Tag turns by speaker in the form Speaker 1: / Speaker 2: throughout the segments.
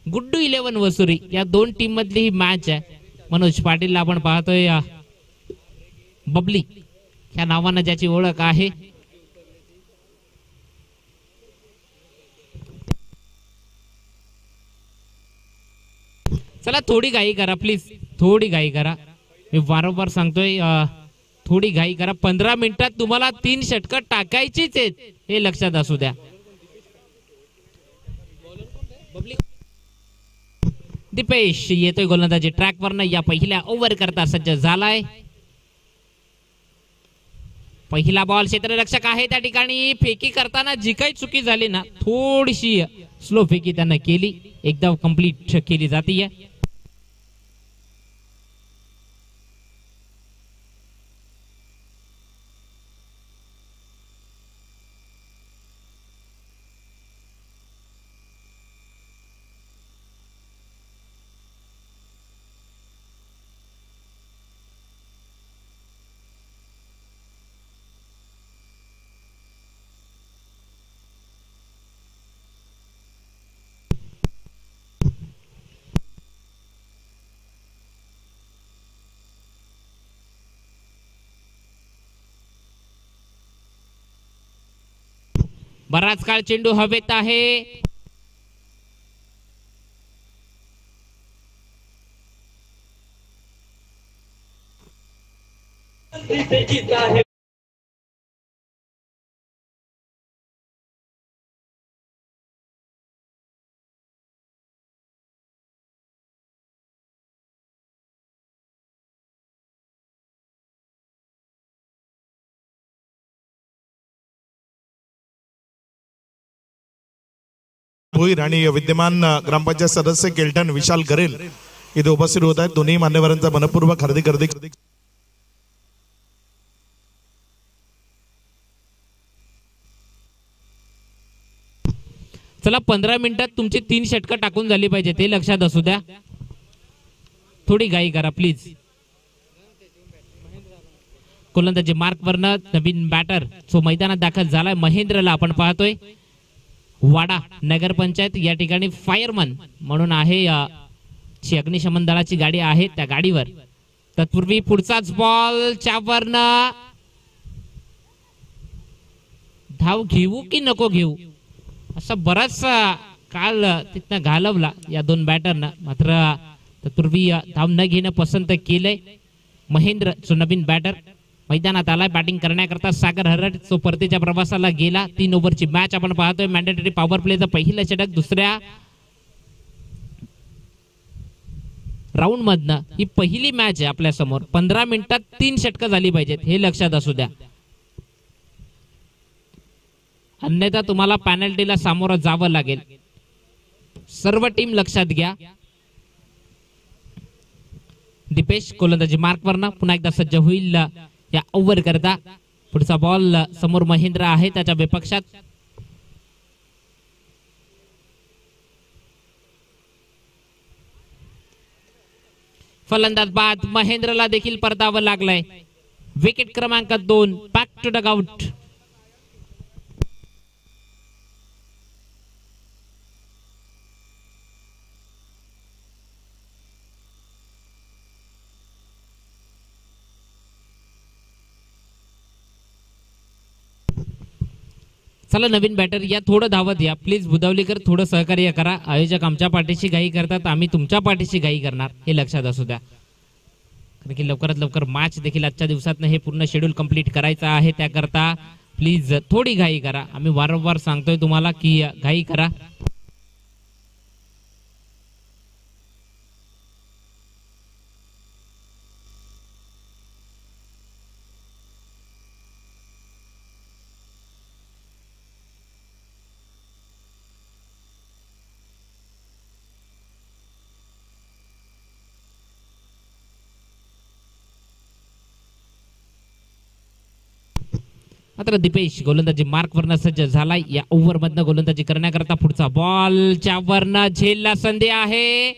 Speaker 1: गुड्डू 11 वसुरी या दोन टीम मधली ही मॅच आहे. मनोज पाटील आपण पाहतोय बबली या नावानं ज्याची ओळख आहे. चला थोडी घाई करा प्लीज, थोडी घाई करा. मी वारंवार सांगतोय थोडी घाई करा. 15 मिनिटात तुम्हाला 3 षटकं टाकायचीच आहेत हे लक्षात असू द्या. दीपेश येतोय गोलंदाजी ट्रॅकवरनं. या पहिल्या ओव्हर करता सज्ज झालाय. पहिला बॉल क्षेत्ररक्षक आहे त्या ठिकाणी. फेकी करताना जी काही चुकी झाली ना, थोडीशी स्लो फेकी त्यानं केली, एकदम कंप्लीट केली जातीय. बराच काळ चेंडू हवेत आहे.
Speaker 2: भोईर आणि विद्यमान ग्रामपंचायत सदस्य केल्टन विशाल गरेल इथे उपस्थित होत आहेत. दोन्ही मान्यवरांचा मनपूर्वक हार्दिक
Speaker 1: चला 15 मिनिटात तुमची 3 षटकं टाकून झाली पाहिजे ते लक्षात असू द्या. थोडी घाई करा प्लीज. गोलंदाजी मार्कवरनं नवीन बॅटर जो मैदानात दाखल झालाय महेंद्रला आपण पाहतोय. वाडा नगरपंचायत या ठिकाणी फायरमन म्हणून आहे. जी अग्निशमन दलाची गाडी आहे त्या गाडीवर. तत्पूर्वी पुढचाच बॉल च्यावरनं. धाव घेऊ की नको घेऊ असा बराचसा काल तिथनं घालवला या दोन बॅटरनं. मात्र तत्पूर्वी धाव न घेणं पसंत केलंय. महेंद्र जो नवीन बॅटर मैदानात आलाय बॅटिंग करण्याकरता. सागर हरट जो परतीच्या प्रवासाला गेला. 3 ओव्हरची मॅच आपण पाहतोय. मॅन्डेटरी पॉवर प्लेचं पहिलं षटक दुसऱ्या राऊंड मधनं ही पहिली मॅच आहे आपल्या समोर. 15 मिनिटात 3 षटकं झाली पाहिजेत हे लक्षात असू द्या. अन्यथा तुम्हाला पॅनल्टीला सामोरं जावं लागेल. सर्व टीम लक्षात घ्या. दीपेश गोलंदाजी मार्कवरनं पुन्हा एकदा सज्ज होईल या ओव्हर करता. पुढचा बॉल समोर महेंद्र आहे त्याच्या विपक्षात. फलंदाज बाद महेंद्रला देखील परतावं लागलंय. विकेट क्रमांक 2 बॅक टू डग आउट. चला नवीन बॅटर या, थोडं धावत या प्लीज. बुधावलीकर थोडं सहकार्य करा. आयोजक आमच्या पाठीशी घाई करतात, आम्ही तुमच्या पाठीशी घाई करणार हे लक्षात असू द्या. कारण की लवकरात लवकर मॅच देखील आजच्या दिवसात हे पूर्ण शेड्यूल कंप्लीट करायचं आहे. त्याकरता प्लीज थोडी घाई करा. आम्ही वारंवार सांगतोय तुम्हाला की घाई करा. मात्र दीपेश गोलंदाजी मार्कवरनं सज्ज झालाय. या ओव्हर मधनं गोलंदाजी करण्याकरता पुढचा बॉल च्यावरनं झेलला संधी आहे.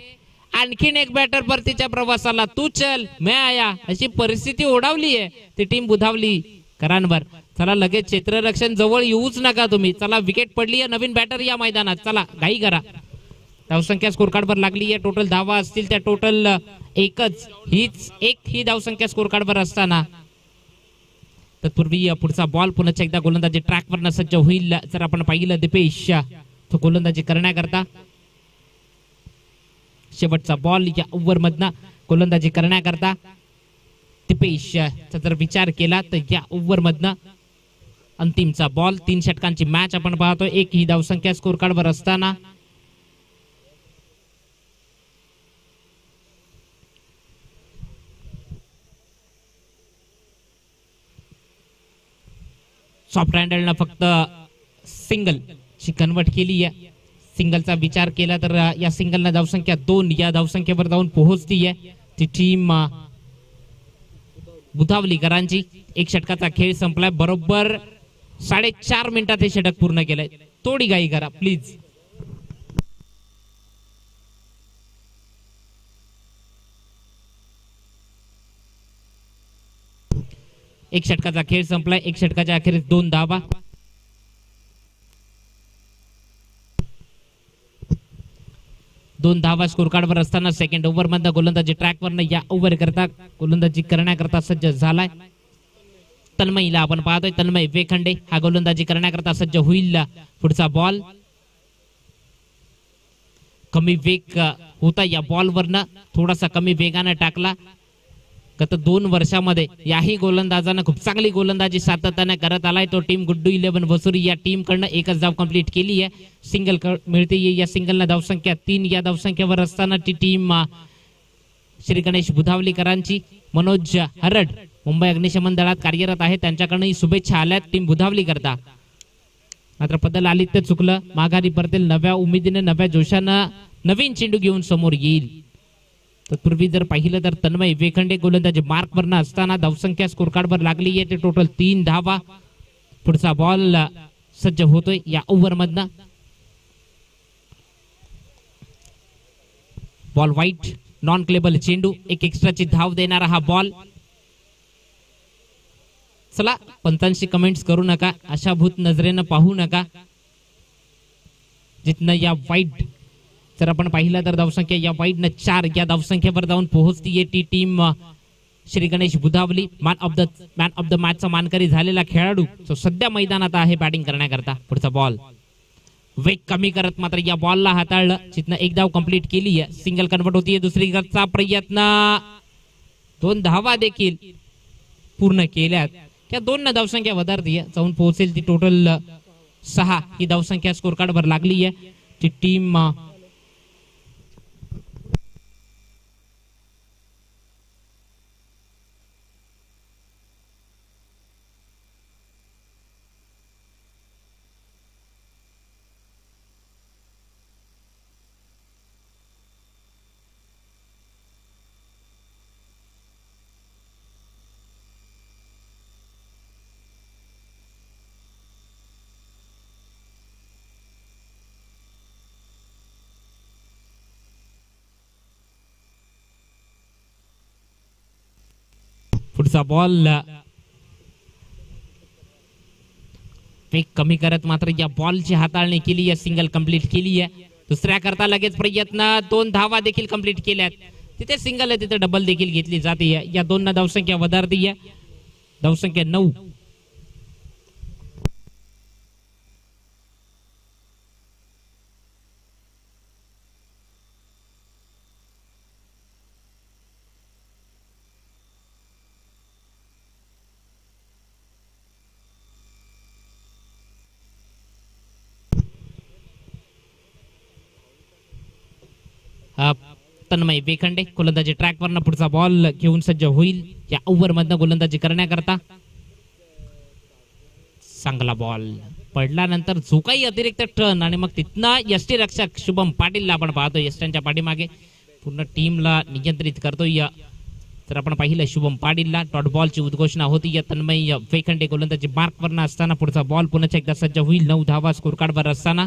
Speaker 1: आणखीन एक बॅटर परतीच्या प्रवासाला. तू चल मैं आया अशी परिस्थिती ओढावली आहे ती टीम बुधावली करांवर. चला लगेच क्षेत्ररक्षण जवळ येऊच नका तुम्ही. चला विकेट पडली आहे. नवीन बॅटर या मैदानात. चला घाई करा. धावसंख्या स्कोर कार्डवर लागली आहे. टोटल धावा असतील त्या टोटल एकच, ही धावसंख्या स्कोर कार्डवर असताना तत्पूर्वी पुढचा बॉल पुन्हा एकदा गोलंदाजी ट्रॅकवर सज्ज होईल. जर आपण पाहिलं दीपेश तो गोलंदाजी करण्याकरता शेवटचा बॉल या ओव्हर मधनं गोलंदाजी करण्याकरता दीपेशचा जर विचार केला तर या ओव्हर मधनं अंतिमचा बॉल. 3 षटकांची मॅच आपण पाहतो. एक ही धावसंख्या स्कोर कार्डवर असताना सॉफ्ट हँडलनं फक्त सिंगल ची कन्वर्ट केली आहे. सिंगलचा विचार केला तर या सिंगलला धावसंख्या 2 या धावसंख्येवर जाऊन पोहोचती आहे. ती टीम बुधावलीकरांची. 1 षटकाचा खेळ संपलाय. बरोबर 4.5 मिनिटात हे षटक पूर्ण केलंय. थोडी घाई करा प्लीज. एक षटकाचा खेळ संपलाय. 1 षटकाच्या अखेरीस 2 धावा. दोन धावा स्कोर कार्डवर असताना सेकंड ओव्हर मध्ये गोलंदाजी ट्रॅकवर या ओव्हर करता गोलंदाजी करण्याकरता सज्ज झालाय. तन्मयला आपण पाहतोय. तन्मय वेखंडे हा गोलंदाजी करण्याकरता सज्ज होईल. पुढचा बॉल कमी वेग होता या बॉलवरनं थोडासा कमी वेगाने टाकला. गत 2 वर्षामध्ये याही गोलंदाजानं खूप चांगली गोलंदाजी सातत्याने करत आलाय. तो टीम गुड्डू 11 वसुरी या टीम कडनं एकच धाव कंप्लीट केली आहे. सिंगल मिळते. या सिंगलला धावसंख्या 3 या धावसंख्येवर असताना ती टीम श्री गणेश बुधावलीकरांची. मनोज हरड मुंबई अग्निशमन दलात कार्यरत आहे. त्यांच्याकडनं शुभेच्छा आल्यात टीम बुधावली करता. मात्र पदल आली ते चुकलं. माघारी परतेल नव्या उमेदीने नव्या जोशानं नवीन चेंडू घेऊन समोर येईल. तत्पूर्वी जर पाहिलं तर तन्मय वेखंडे गोलंदाजी मार्कवर असताना धावसंख्या स्कोर कार्डवर लागली आहे. ते टोटल 3 धावा. पुढचा बॉल सज्ज होतोय या ओव्हर मधनं. बॉल वाईट नॉन क्लेबल चेंडू. एक एक्स्ट्राची धाव देणारा हा बॉल. चला पंचांशी कमेंट्स करू नका. आशाभूत नजरेनं पाहू नका. जिथनं या वाईट जर आपण पाहिलं तर धावसंख्या या वाईडनं 4 या धावसंख्येवर जाऊन पोहोचतीये ती team Shri Ganesh Budhavali. Man of the मॅचचा मानकरी झालेला खेळाडू जो सध्या मैदानात आहे बॅटिंग करण्याकरता. पुढचा बॉल वेग कमी करत मात्र या बॉलला हाताळलं. जिथनं 1 धाव कंप्लीट केली आहे. सिंगल कन्वर्ट होतीये. दुसरीकडचा प्रयत्न 2 धावा देखील पूर्ण केल्यात. त्या 2 धावसंख्या वधारतीये. जाऊन पोहोचेल ती टोटल 6 ही धावसंख्या स्कोर कार्डवर लागली आहे. ती टीम पुढचा बॉल वेग कमी करत मात्र या बॉलची हाताळणी केली आहे. सिंगल कंप्लीट केली आहे. दुसऱ्या करता लगेच प्रयत्न 2 धावा देखील कंप्लीट केल्यात. तिथे सिंगल आहे तिथे डबल देखील घेतली जाते. या 2 धावसंख्या वधारती आहे. धावसंख्या 9. तन्मय वेखंडे गोलंदाजी ट्रॅकवरनं पुढचा बॉल घेऊन सज्ज होईल. या ओव्हर मधनं गोलंदाजी करण्याकरता चांगला बॉल पडल्यानंतर जो काही अतिरिक्त टर्न आणि मग तिथनं यष्टी रक्षक शुभम पाटीलला आपण पाहतो. यष्ट्यांच्या पाठीमागे पूर्ण टीमला नियंत्रित करतोय. तर आपण पाहिलं शुभम पाटीलला डॉट बॉलची उद्घोषणा होती. तन्मय वेखंडे गोलंदाजी मार्कवरनं असताना पुढचा बॉल पुन्हा एकदा सज्ज होईल. 9 धावा स्कोर कार्डवर असताना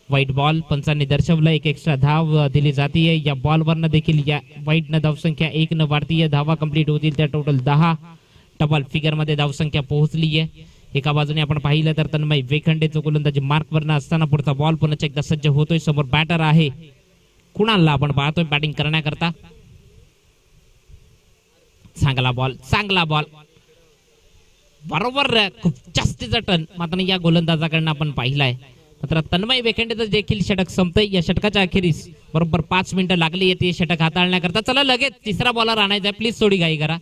Speaker 1: व्हाईट बॉल पंचांनी दर्शवलं. एक एक्स्ट्रा धाव दिली जाते. या बॉलवरनं देखील या व्हाईटनं धावसंख्या 1 वाढतीये. धावा कंप्लीट होतील त्या टोटल 10. डबल फिगर मध्ये धावसंख्या पोहोचली आहे. एका बाजूने आपण पाहिलं तर तन्मय वेखंडेचं गोलंदाजी मार्कवरनं असताना पुढचा बॉल पुन्हा एकदा सज्ज होतोय. समोर बॅटर आहे कुणालला आपण पाहतोय बॅटिंग करण्याकरता. चांगला बॉल बरोबर खूप जास्तीचा टन मात्र या गोलंदाजाकडनं आपण पाहिलाय. मात्र तन्मय वेखंडेचं देखील षटक संपतंय. या षटकाच्या अखेरीस बरोबर 5 मिनिटं लागली ते षटक हाताळण्याकरता. चला लगेच तिसरा बॉलर आणायचा आहे. प्लीज थोडी घाई करा.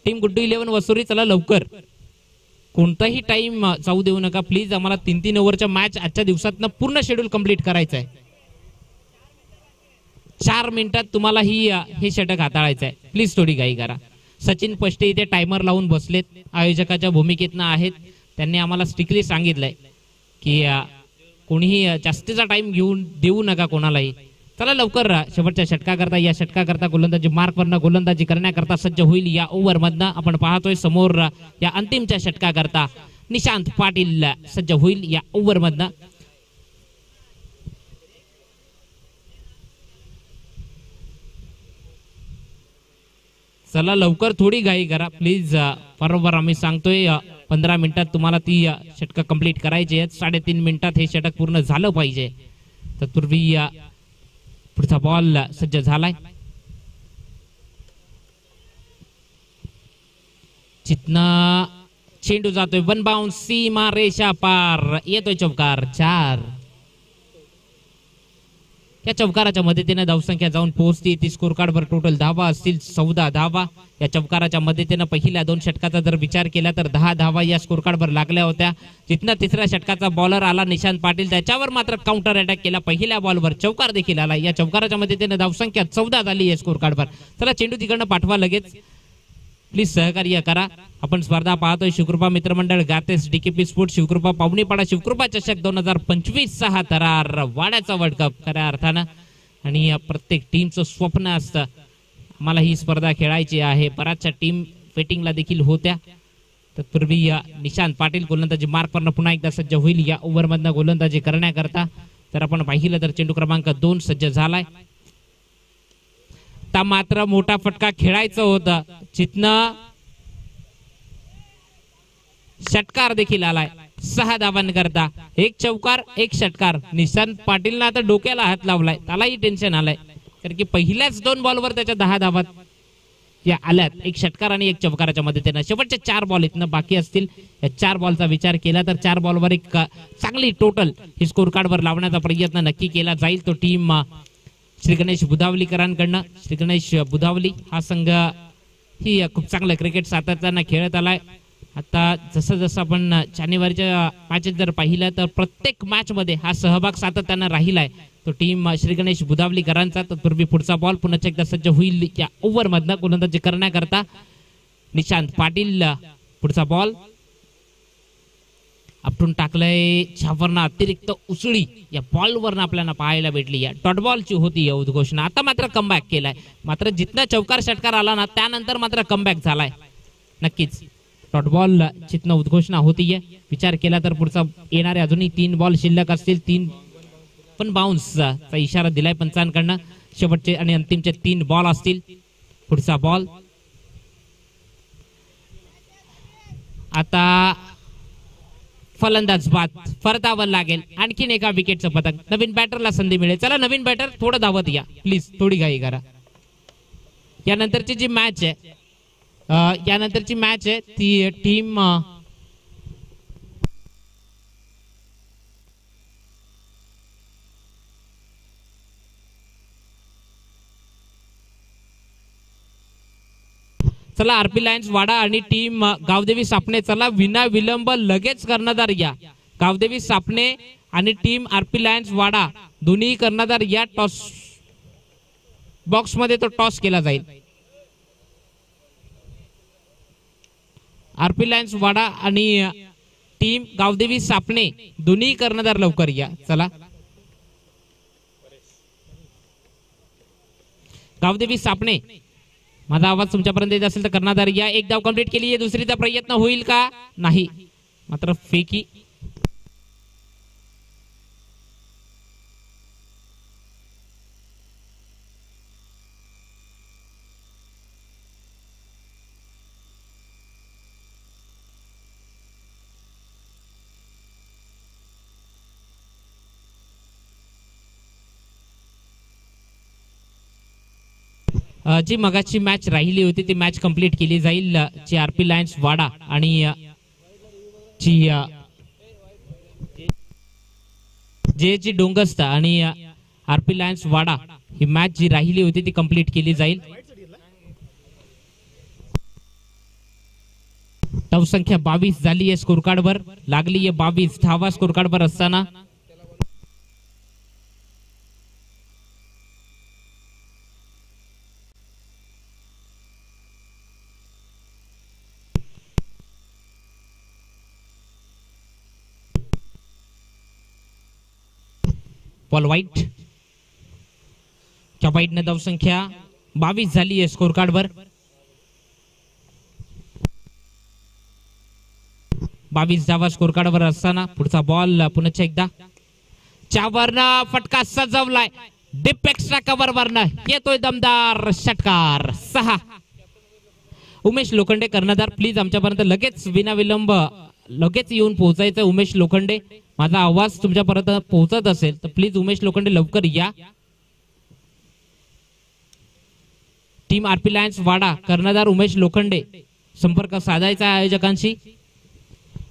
Speaker 1: टीम गुड्डू 11 वसुरी चला लवकर. कोणताही टाइम जाऊ देऊ नका प्लीज. आम्हाला 3-3 ओव्हरच्या मॅच आजच्या दिवसात पूर्ण शेड्यूल कंप्लीट करायचं आहे. 4 मिनिटात तुम्हाला हे षटक हाताळायचं आहे. प्लीज थोडी घाई करा. सचिन पष्टे इथे टायमर लावून बसलेत, आयोजकाच्या भूमिकेतनं आहेत. त्यांनी आम्हाला स्ट्रिक्टली सांगितलंय की कोणीही जास्तीचा टाइम घेऊन देऊ नका कोणालाही. चला लवकर शेवटच्या षटकाकरता या षटकाकरता गोलंदाजी मार्कवरनं गोलंदाजी करण्याकरता सज्ज होईल. या ओव्हर मधनं आपण पाहतोय समोर या अंतिमच्या षटकाकरता निशांत पाटील सज्ज होईल या ओव्हर मधनं. चला लवकर थोडी घाई करा प्लीज. बरोबर आम्ही सांगतोय 15 मिनिटात तुम्हाला ती षटक कंप्लीट करायची आहेत. 3.5 मिनिटात हे षटक पूर्ण झालं पाहिजे. तत्पूर्वी पुढचा बॉल सज्ज झालाय. चितनं चेंडू जातोय 1 बाउन्स सीमा रेषा पार. येतोय चौकार 4. या चौकाराच्या मदतीने धावसंख्या जाऊन पोहोचते ती स्कोर कार्डवर टोटल धावा असतील 14 धावा. या चौकाराच्या मदतीने पहिल्या 2 षटकाचा जर विचार केला तर 10 धावा या स्कोर कार्डवर लागल्या होत्या. जिथनं तिसऱ्या षटकाचा बॉलर आला निशांत पाटील त्याच्यावर मात्र काउंटर अटॅक केला. पहिल्या बॉलवर चौकार देखील आला. या चौकाराच्या मदतीने धावसंख्या 14 झाली या स्कोर कार्डवर. चला चेंडू तिकडनं पाठवा लगेच प्लीज सहकार्य करा. आपण स्पर्धा पाहतोय शिवकृपा मित्रमंडळ गातेस DKP स्पोर्ट शिवकृपा पावणीपाडा शिवकृपा चषक 2025 चा थरार वाड्याचा वर्ल्ड कप खऱ्या अर्थानं. आणि प्रत्येक टीमचं स्वप्न असतं मला ही स्पर्धा खेळायची आहे. बऱ्याचशा टीम वेटिंगला देखील होत्या. तत्पूर्वी निशांत पाटील गोलंदाजी मार्कवरनं पुन्हा एकदा सज्ज होईल या ओव्हर मधनं गोलंदाजी करण्याकरता. तर आपण पाहिलं तर चेंडू क्रमांक 2 सज्ज झालाय. मात्र मोठा फटका खेळायचं होतं. जिथनं षटकार देखील आलाय 6 धावांकरता. 1 चौकार 1 षटकार. निशांत पाटीलनं आता डोक्याला हात लावलाय. त्यालाही टेन्शन आलंय कारण की पहिल्याच 2 बॉलवर त्याच्या 10 धावा या आल्यात. 1 षटकार आणि 1 चौकाराच्या मदतीने. शेवटचे 4 बॉल इथनं बाकी असतील. या 4 बॉलचा विचार केला तर 4 बॉलवर एक चांगली टोटल ही स्कोर कार्डवर लावण्याचा प्रयत्न नक्की केला जाईल. तो टीम श्री गणेश बुधावलीकरांकडनं. श्री गणेश बुधावली हा संघ ही खूप चांगलं क्रिकेट सातत्यानं खेळत आलाय. आता जसं जसं आपण जानेवारीच्या मॅचेस जर पाहिलं तर प्रत्येक मॅच मध्ये हा सहभाग सातत्यानं राहिलाय तो टीम श्री गणेश बुधावलीकरांचा. तत्पूर्वी पुढचा बॉल पुन्हा एकदा सज्ज होईल या ओव्हर मधनं गोलंदाजी करण्याकरता निशांत पाटील. पुढचा बॉल आपटून टाकलंय. छावरनं अतिरिक्त उसळी या बॉलवरनं आपल्याला पाहायला भेटली. या डॉट बॉलची होती या उद्घोषणा. आता मात्र कमबॅक केलाय. मात्र जिथनं चौकार षटकार आला ना त्यानंतर मात्र कमबॅक झालाय. नक्कीच डॉट बॉल जिथनं उद्घोषणा होतीये. विचार केला तर पुढचा येणारे अजूनही 3 बॉल शिल्लक असतील. 3 पण बाउन्सचा इशारा दिलाय पंचांकडनं. शेवटचे आणि अंतिमचे 3 बॉल असतील. पुढचा बॉल आता फलंदाज बाद फरतावर लागेल. आणखीन एका विकेटचं पतंग. नवीन बॅटरला संधी मिळेल. चला नवीन बॅटर थोडं धावत या प्लीज. थोडी घाई करा. यानंतरची जी मॅच आहे ती टीम चला आरपी लायन्स वाडा आणि टीम गावदेवी सापणे. चला विना विलंब लगेच कर्णधार या. गावदेवी सापणे आणि टीम आरपी लायन्स वाडा दोन्ही कर्णधार या. टॉस बॉक्स मध्ये तो टॉस केला जाईल. आरपी लायन्स वाडा आणि टीम गावदेवी सापणे दोन्ही कर्णधार लवकर या. चला गावदेवी सापणे माझा आवाज तुमच्यापर्यंत येत असेल तर कर्णधार या. 1 धाव कंप्लीट केली आहे. दुसरीचा प्रयत्न होईल का? नाही. मात्र फेकी जी मगाची मॅच राहिली होती ती मॅच कंप्लीट केली जाईल. जी आरपी लायन्स वाडा आणि जी जे डोंगस्ता आणि आरपी लायन्स वाडा ही मॅच जी राहिली होती ती कंप्लीट केली जाईल. धाव संख्या 22 झाली आहे स्कोर कार्ड वर. लागली आहे 22 धावा स्कोर कार्ड वर असताना बॉल वाईट. त्या वाईट ने धाव संख्या 22 झाली आहे स्कोर कार्ड वर. 22 धावा स्कोर कार्ड वर असताना पुढचा बॉल पुन्हा एकदा च्यावरनं फटका सजवलाय. डीप एक्स्ट्रा कव्हर वरनं येतोय दमदार षटकार. 6. उमेश लोखंडे कर्णधार प्लीज आमच्यापर्यंत लगेच विनाविलंब लगेच येऊन पोहोचायचं. उमेश लोखंडे माझा आवाज तुमच्यापर्यंत पोहोचत असेल तर प्लीज उमेश लोखंडे लवकर या. टीम आरपी लायन्स वाडा कर्णधार उमेश लोखंडे संपर्क साधायचा आयोजकांशी.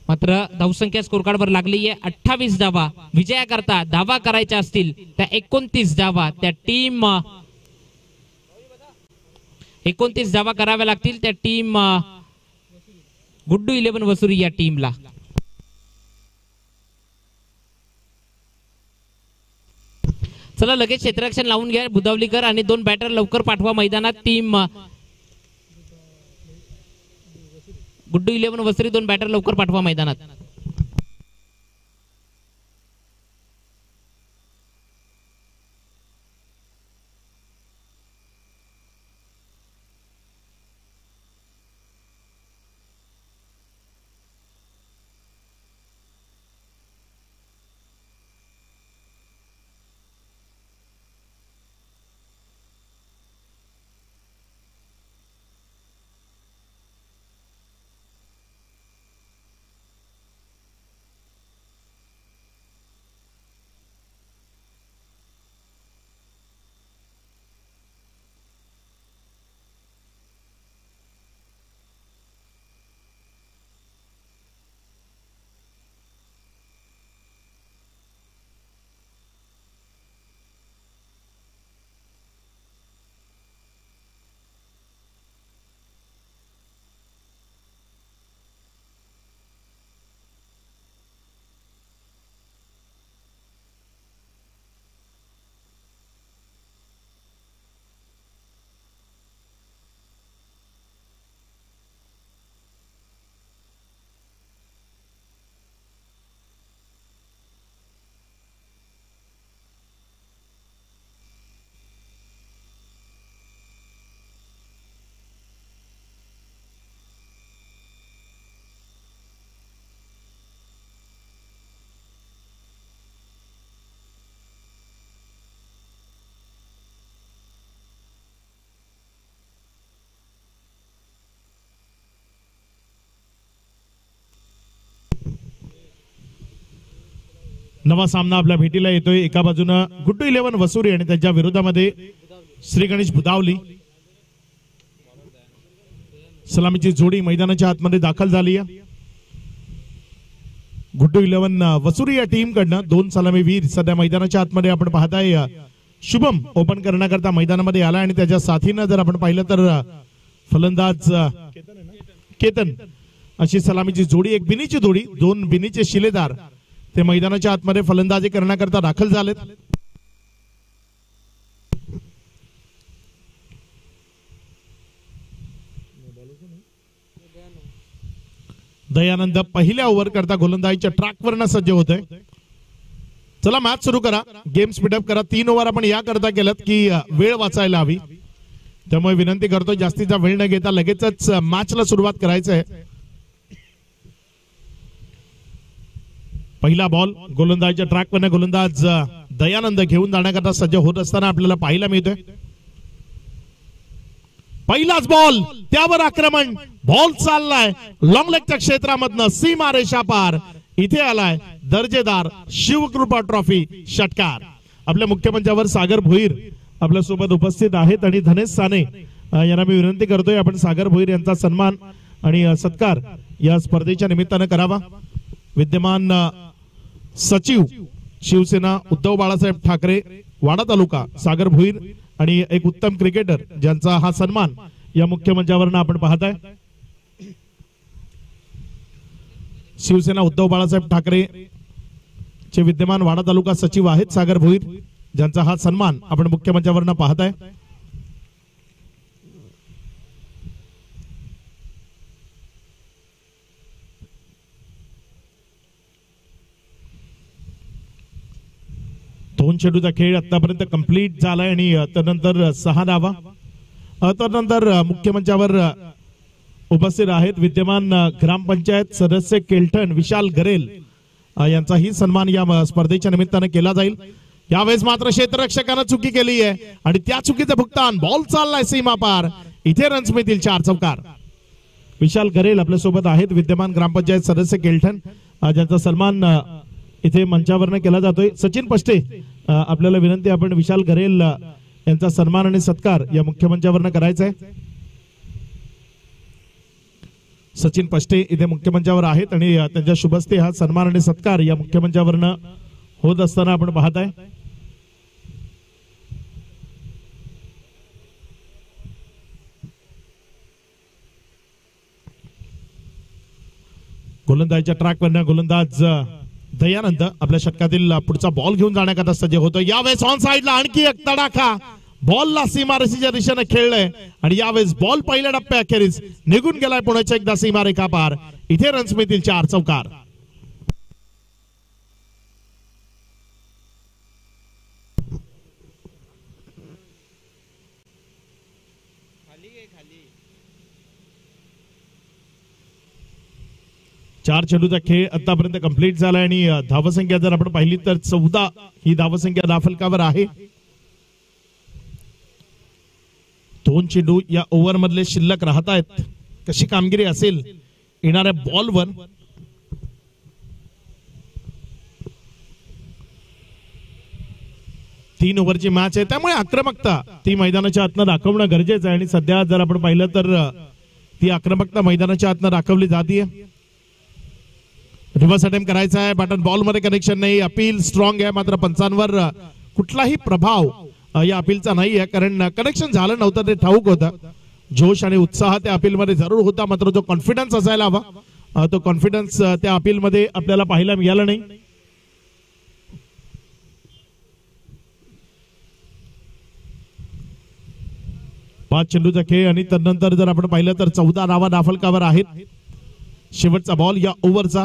Speaker 1: मात्र धावसंख्या स्कोर कार्ड वर लागली आहे 28 धावा. विजयाकरता धावा करायच्या असतील त्या 29 धावा त्या टीम 29 धावा कराव्या लागतील त्या टीम गुड्डू 11 वसुरी या टीमला. चला लगेच क्षेत्ररक्षण लावून घ्या बुधावलीकर आणि 2 बॅटर लवकर पाठवा मैदानात. टीम गुड्डू 11 वसुरी 2 बॅटर लवकर पाठवा मैदानात.
Speaker 2: नवा सामना आपल्या भेटीला येतोय. एका बाजूनं गुड्डू 11 वसुरी आणि त्यांच्या विरोधामध्ये श्री गणेश बुधावली. सलामीची जोडी मैदानाच्या आतमध्ये दाखल झाली आहे. गुड्डू 11 वसुरी या टीम कडनं 2 सलामीवीर सध्या मैदानाच्या आतमध्ये आपण पाहताय. शुभम ओपन करण्याकरता मैदानामध्ये आला आणि त्याच्या साथीनं जर आपण पाहिलं तर फलंदाज केतन अशी सलामीची जोडी, एक बिनीची जोडी, 2 बिनीचे शिलेदार ते मैदानाच्या आतमध्ये फलंदाजी करण्याकरता दाखल झालेत. दयानंद पहिल्या ओव्हर करता गोलंदाजीच्या ट्रॅकवरनं सज्ज होतोय. चला मॅच सुरू करा, गेम स्पीडअप करा. 3 ओव्हर आपण या करता केलं की वेळ वाचायला हवी, त्यामुळे विनंती करतो जास्तीचा वेळ न घेता लगेचच मॅचला सुरुवात करायचं आहे. पहिला बॉल गोलंदाजीच्या ट्रॅकवरनं गोलंदाज दयानंद घेऊन जाण्याकरता सज्ज होत असताना आपल्याला पाहायला मिळतोय. पहिलाच बॉल, त्यावर आक्रमण, बॉल चाललाय लॉंग लेगच्या क्षेत्रामधनं सीमा रेषा पार. इथे आलाय दर्जेदार शिवकृपा ट्रॉफी षटकार. आपल्या मुख्य मंचावर सागर भोईर आपल्या सोबत उपस्थित आहेत आणि धनेश साने यांना मी विनंती करतोय आपण सागर भोईर यांचा सन्मान आणि सत्कार या स्पर्धेच्या निमित्तानं करावा। विद्यमान सचिव शिवसेना उद्धव बाळासाहेब ठाकरे वाडा तालुका सागर भोईर आणि एक उत्तम क्रिकेटर ज्यांचा हा सन्मान या मुख्य मंचावरनं आपण पाहताय। शिवसेना उद्धव बाळासाहेब ठाकरे चे विद्यमान वाडा तालुका सचिव आहेत सागर भोईर ज्यांचा हा सन्मान आपण मुख्य मंचावरनं पाहताय। दोन चेंडूचा खेळ आतापर्यंत कंप्लीट झालाय आणि त्यानंतर 6 धावा। त्यानंतर मुख्य मंचावर उपस्थित आहेत विद्यमान ग्रामपंचायत सदस्य केल्टन विशाल गरेल यांचाही सन्मान या स्पर्धेच्या निमित्तानं केला जाईल। यावेळेस मात्र क्षेत्ररक्षकानं चुकी केली आहे आणि त्या चुकीचं भुगतान बॉल चाललाय सीमा पार, इथे रन्स मिळतील 4 चौकार। विशाल गरेल आपल्या सोबत आहेत विद्यमान ग्रामपंचायत सदस्य केल्टन ज्यांचा सन्मान इथे मंचावरनं केला जातोय। सचिन पष्टे आपल्याला विनंती आपण विशाल गरेल यांचा सन्मान आणि सत्कार या मुख्य मंचावरनं करायचा आहे। सचिन पष्टे इथे मुख्य मंचावर आहेत आणि त्यांच्या शुभस्ते हा सन्मान आणि सत्कार या मुख्य मंचावरनं होत असताना आपण पाहताय। गोलंदाजीच्या ट्रॅकवरनं गोलंदाज दयानंद आपल्या षटकातील पुढचा बॉल घेऊन जाण्याकरता सज्ज होतो। यावेळेस ऑन साइडला आणखी एक तडाखा, बॉलला सीमारेषेच्या दिशेने खेळलंय आणि यावेळेस बॉल पहिल्या टप्प्याखेरीज निघून गेलाय पुण्याच्या एकदा सीमारेखा पार, इथे रन्स मिळतील 4 चौकार। चार चेंडूचा खेळ आतापर्यंत कंप्लीट झाला आणि धावसंख्या जर आपण पाहिली तर 14 ही धावसंख्या धावफलकावर आहे। 2 चेंडू या ओव्हर मधले शिल्लक राहत आहेत, कशी कामगिरी असेल येणाऱ्या बॉलवर। तीन ओव्हरची मॅच आहे त्यामुळे आक्रमकता ती मैदानाच्या आतनं दाखवणं गरजेचं आहे आणि सध्या जर आपण पाहिलं तर ती आक्रमकता मैदानाच्या आतनं दाखवली जाते। रिव्हर्स अटेम्प्ट करायचा आहे, बटन बॉल मध्ये कनेक्शन नाही, अपील स्ट्रॉंग आहे मात्र पंचांवर कुठलाही प्रभाव या अपीलचा नाही आहे कारण कनेक्शन झालं नव्हतं ते ठाऊक होतं। जोश आणि उत्साह त्या अपील मध्ये जरूर होता मात्र जो कॉन्फिडन्स असायला हवा तो कॉन्फिडन्स त्या अपील मध्ये आपल्याला पाहायला मिळाला नाही। पाच चेंडूचा खेळ आणि त्यानंतर जर आपण पाहिलं तर 14 धावा धावफलकावर आहेत। शेवटचा बॉल या ओव्हरचा।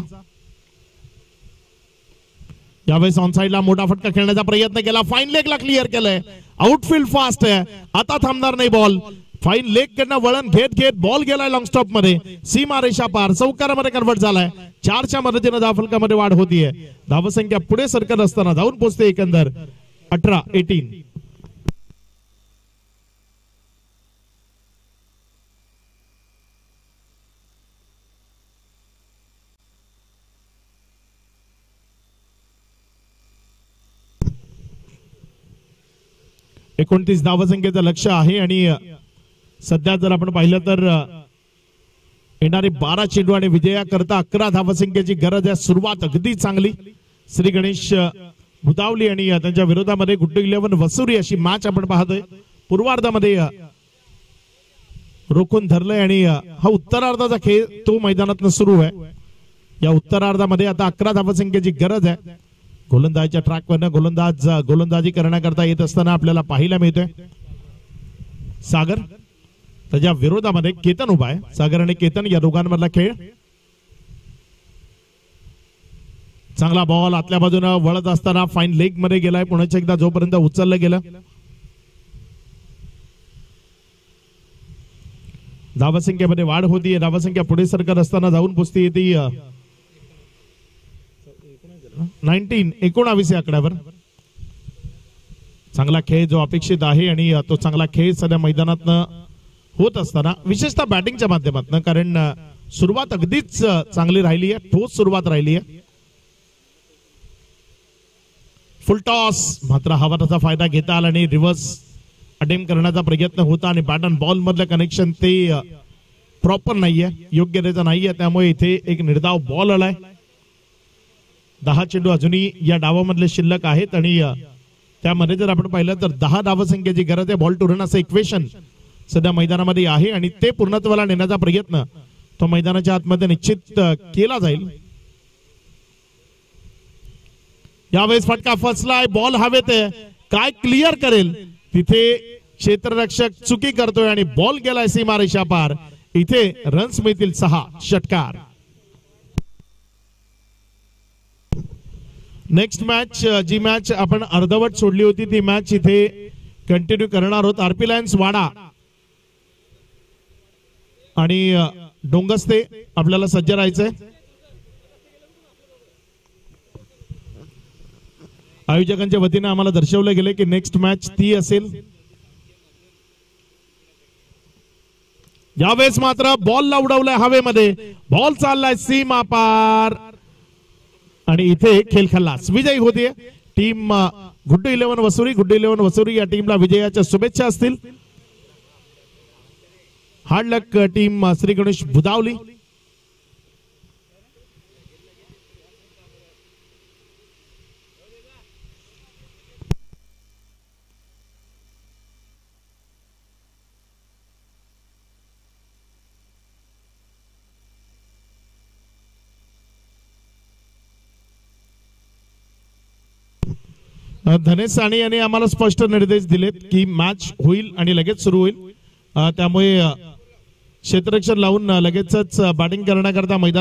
Speaker 2: यावेळेस ऑन साइडला मोठा फटका खेळण्याचा प्रयत्न केला, फाईन लेगला क्लिअर केलंय, आउटफील्ड फास्ट आहे, आता थांबणार नाही बॉल। फाईन लेग कडनं वळण घेत घेत बॉल गेलाय लॉंग स्टॉप मध्ये, सीमा रेषा पार, चौकारामध्ये कन्वर्ट झालाय। 4च्या मदतीने धावफलकामध्ये वाढ होतीये, धावसंख्या पुढे सरकत असताना जाऊन पोहोचते एकंदर 18-18। एकोणतीस धावसंख्येचं लक्ष आहे आणि सध्या जर आपण पाहिलं तर येणारे 12 चेंडू आणि विजयाकरता 11 धावसंख्येची गरज आहे। सुरुवात अगदी चांगली, श्री गणेश भुतावली आणि त्यांच्या विरोधामध्ये गुड्डू 11 वसुरी अशी मॅच आपण पाहतोय। पूर्वार्धामध्ये रोखून धरलंय आणि हा उत्तरार्धाचा खेळ तो मैदानात सुरू आहे। या उत्तरार्धामध्ये आता 11 धावसंख्येची गरज आहे। गोलंदाजीच्या ट्रॅकवरनं गोलंदाजी करण्याकरता येत असताना आपल्याला पाहायला मिळतोय सागर, त्याच्या विरोधामध्ये केतन उभा आहे। सागर आणि केतन या दोघांमधला खेळ। चांगला बॉल आतल्या बाजूने वळत असताना फाईन लेग मध्ये गेलाय, पुण्याच्या एकदा जोपर्यंत उचललं गेलं। धावसंख्येमध्ये वाढ होतीये, धावसंख्या पुढे सरकत असताना जाऊन पोचते ती 19 आकड्यावर। चांगला खेळ जो अपेक्षित आहे आणि तो चांगला खेळ सध्या मैदानात होत असताना विशेषतः बॅटिंगच्या माध्यमातून, कारण सुरुवात अगदीच चांगली राहिली आहे, ठोस सुरुवात राहिली आहे। फुल टॉस मात्र हवा त्याचा फायदा घेता आला आणि रिव्हर्स अटेम्प्ट करण्याचा प्रयत्न होता आणि बॅट अँड बॉल मधलं कनेक्शन ते प्रॉपर नाहीये, योग्यतेचं नाहीये, त्यामुळे इथे एक निर्धाव बॉल आलाय. 10 चेंडू अजूनही या डावामधले शिल्लक आहेत आणि त्यामध्ये जर आपण पाहिलं तर 10 धावसंख्येची गरज आहे. बॉल टू रन असं इक्वेशन सध्या मैदानामध्ये आहे आणि ते पूर्णत्वाला नेण्याचा प्रयत्न तो मैदानाच्या आतमध्ये निश्चित केला जाईल. यावेळेस फटका फसलाय, बॉल हवेत आहे, काय क्लिअर करेल तिथे क्षेत्ररक्षक चुकी करतोय आणि बॉल गेलाय सीमारेषा पार. इथे रन्स मिळतील 6 षटकार. नेक्स्ट मॅच, जी मॅच आपण अर्धवट सोडली होती ती मॅच इथे कंटिन्यू करणार आहोत. आरपी लायन्स वाडा आणि डोंगस्ते आपल्याला सज्ज राहायचंय. आयोजकांच्या वतीने आम्हाला दर्शवलं गेले की नेक्स्ट मॅच ती असेल. यावेळेस मात्र बॉलला उडवलाय हवेमध्ये, बॉल चाललाय सीमा पार आणि इथे खेळ खल्लास. विजयी होते टीम गुड्डू 11 वसुरी. गुड्डू 11 वसुरी या टीमला विजयाच्या शुभेच्छा असतील. Hard luck team Shri Ganesh Budavali. Dhanesh Sane यांनी आम्हाला स्पष्ट निर्देश दिलेत की मॅच होईल आणि लगेच सुरू होईल, त्यामुळे क्षेत्ररक्षण लावून लगेचच बॅटिंग करण्याकरता मैदान